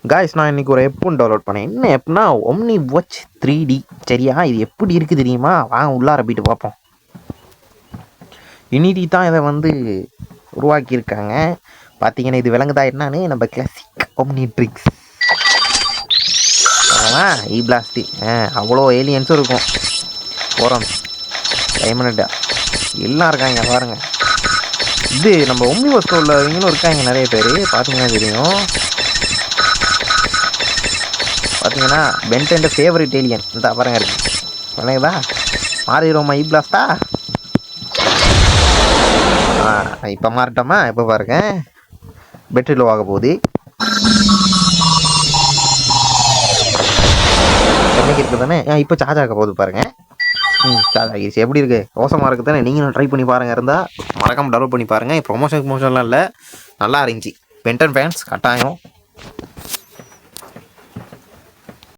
Guys நான் இன்றைக்கி ஒரு எப் ஒன்று டவுன்லோட் பண்ணேன். என்ன எப்னா ஒம்னி வாட்ச் 3D. சரியா, இது எப்படி இருக்குது தெரியுமா? வாங்க உள்ளார போயிட்டு பார்ப்போம். யூனிட்டி தான் இதை வந்து உருவாக்கியிருக்காங்க. பார்த்தீங்கன்னா இது விளங்குதா என்னன்னு? நம்ம கிளாசிக் ஒம்னிட்ரிக்ஸ் இ பிளாஸ்டி அவ்வளோ ஏலியன்ஸும் இருக்கும். போகிறோம் டைமண்டா எல்லாம் இருக்காங்க பாருங்க. இது நம்ம ஒம்னி வஸ்து உள்ளவங்களும் இருக்காங்க நிறைய பேர். பார்த்தீங்கன்னா தெரியும். பார்த்தீங்கன்னா பென்டென்ட ஃபேவரட் ஏலியன் இந்த பாருங்க இருக்கு. விளங்குதா? மாறிடுவோமா இ பிளாஸ்டா? இப்போ மாறிட்டோமா? இப்போ பாருங்க பேட்டரி லோ ஆக போகுது. என்னைக்கு இருக்குது தானே? இப்போ சார்ஜ் ஆக போகுது பாருங்க. சார்ஜ் ஆகிடுச்சு. எப்படி இருக்குது? மோசமாக இருக்குது தானே? நீங்களும் ட்ரை பண்ணி பாருங்கள். இருந்தால் மறக்காமல் டவுன்லோட் பண்ணி பாருங்கள். ப்ரொமோஷன்லாம் இல்லை, நல்லா இருந்துச்சு. பென்டன் ஃபேன்ஸ் கட்டாயம்